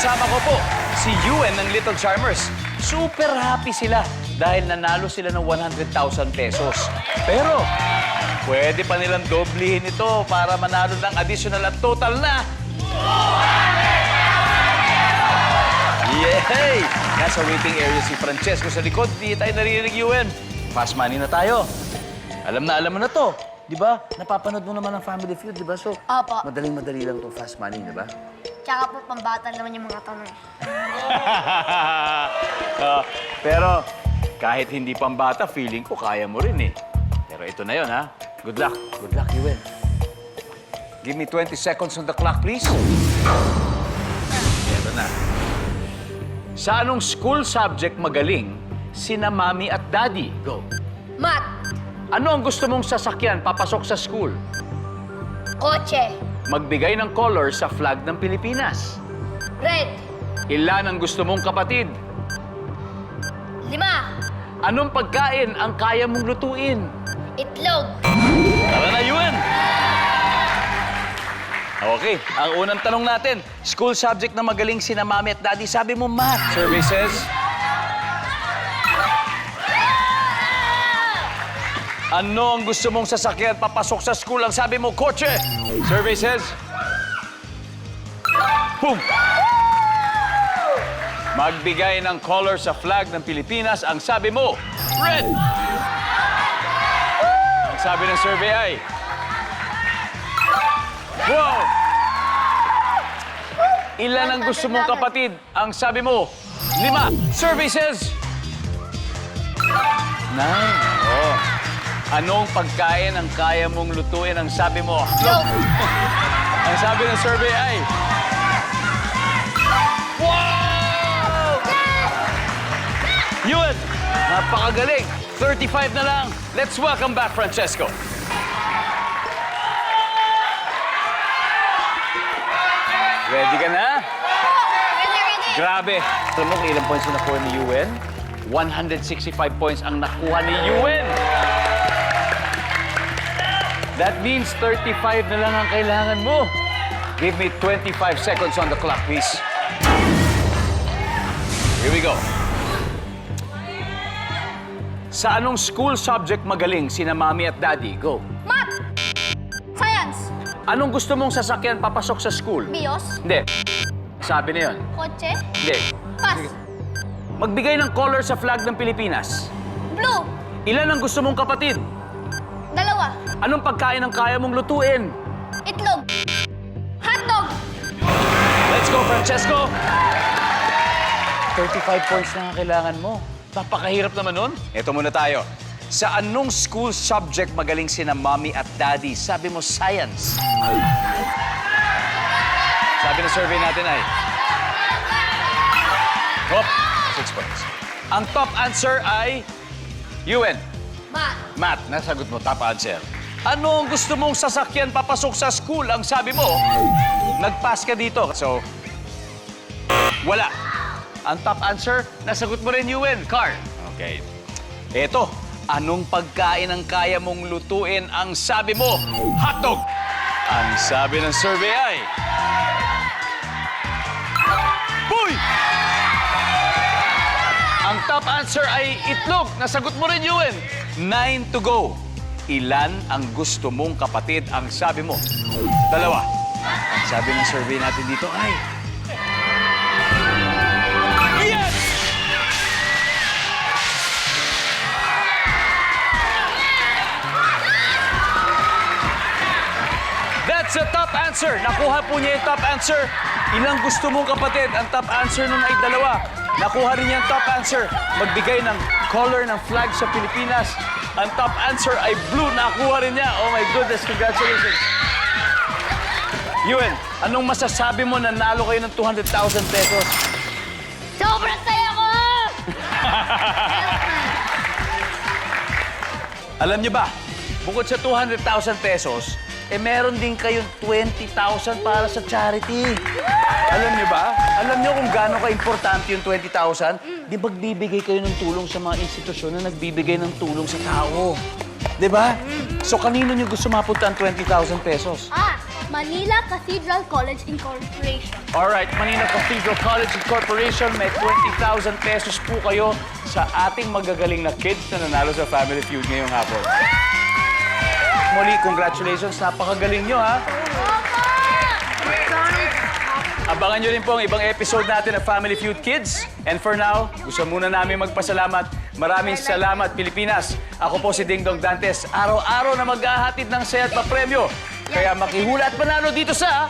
kasama ko po si Yuen ng Little Charmers. Super happy sila dahil nanalo sila ng 100,000 pesos. Pero pwede pa nilang doblihin ito para manalo ng additional at total na... Yay! Nasa waiting area si Francesco sa likod. Di tayo naririnig, Yuen. Fast money na tayo. Alam mo na to. Di ba? Napapanood mo naman ang Family Feud, di ba? So, Opo. madaling-madali lang to fast money, di ba? Tsaka po, pambata naman yung mga tanong. Pero kahit hindi pambata, feeling ko kaya mo rin eh. Pero ito na yon ha. Good luck. Good luck, Yuen. Give me 20 seconds on the clock, please. Ito na. Sa anong school subject magaling sina Mami at Daddy? Go. Math. Ano ang gusto mong sasakyan papasok sa school? Kotse. Magbigay ng color sa flag ng Pilipinas. Red. Ilan ang gusto mong kapatid? 5. Anong pagkain ang kaya mong lutuin? Itlog. Tara na, Yuen! Okay, ang unang tanong natin, school subject na magaling sina Mami at Daddy, sabi mo math. Survey says... Ano ang gusto mong sasakyan papasok sa school? Ang sabi mo, kotse. Survey says... Boom! Magbigay ng color sa flag ng Pilipinas. Ang sabi mo, red! Ang sabi ng survey ay... Wow! Ilan ang gusto mong kapatid? Ang sabi mo, 5. Survey says... 9. Oh. Anong pagkain ang kaya mong lutuin? Ang sabi mo, Itlog. ang sabi ng survey ay... Wow! Yun! Napakagaling. 35 na lang. Let's welcome back, Francesco. Ready ka na? Ready. Grabe. Alam mo kung ilang points na nakuha ni Yuen? 165 points ang nakuha ni Yuen. That means 35 na lang ang kailangan mo. Give me 25 seconds on the clock, please. Here we go. Sa anong school subject magaling sina Mami at Daddy? Go. Math. Science. Anong gusto mong sasakyan papasok sa school? Bios. Hindi. Sabi na yun. Kotse. Hindi. Pass. Magbigay ng color sa flag ng Pilipinas. Blue. Ilan ang gusto mong kapatid? 2. Anong pagkain ang kaya mong lutuin? Itlog. Hotdog. Let's go, Francesco! 35 points na ang kailangan mo. Napakahirap naman nun. Ito muna tayo. Sa anong school subject magaling sina Mommy at Daddy? Sabi mo, science. Sabi ng survey natin ay... Hop! 6 points. Ang top answer ay... Yuen. Math. Matt, nasagot mo, top answer. Ano ang gusto mong sasakyan papasok sa school? Ang sabi mo, nag-pass ka dito. So, wala. Ang top answer, nasagot mo rin, Yuen. Car. Okay. Eto, anong pagkain ang kaya mong lutuin? Ang sabi mo, hotdog. Ang sabi ng survey ay... Boy! Ang top answer ay itlog. Nasagot mo rin, Yuen. 9 to go. Ilan ang gusto mong kapatid? Ang sabi mo, 2. Ang sabi ng survey natin dito ay... Yes! That's the top answer. Nakuha po niya yung top answer. Ilang gusto mong kapatid? Ang top answer nun ay 2. Nakuha rin niya ang top answer. Magbigay ng color ng flag sa Pilipinas. Ang top answer ay blue. Nakuha rin niya. Oh my goodness, congratulations. Yuen, anong masasabi mo na nalo kayo ng 200,000 pesos? Sobrang saya ko! Alam niyo ba, bukod sa 200,000 pesos, meron din kayong 20,000 para sa charity. Alam niyo ba? Alam niyo kung gaano ka-importante yung 20,000? Di magbibigay kayo ng tulong sa mga institusyon na nagbibigay ng tulong sa tao. Di ba? So, kanino niyo gusto mapunta ang 20,000 pesos? Manila Cathedral College Incorporation. Alright, Manila Cathedral College Corporation, may 20,000 pesos po kayo sa ating magagaling na kids na nanalo sa Family Feud ngayong hapon. Muli, congratulations. Napakagaling nyo, ha? Abangan nyo rin po ang ibang episode natin ng Family Feud Kids. And for now, gusto muna namin magpasalamat. Maraming salamat, Pilipinas. Ako po si Ding Dong Dantes. Araw-araw na maghahatid ng saya at papremyo. Kaya makihula at panalo dito sa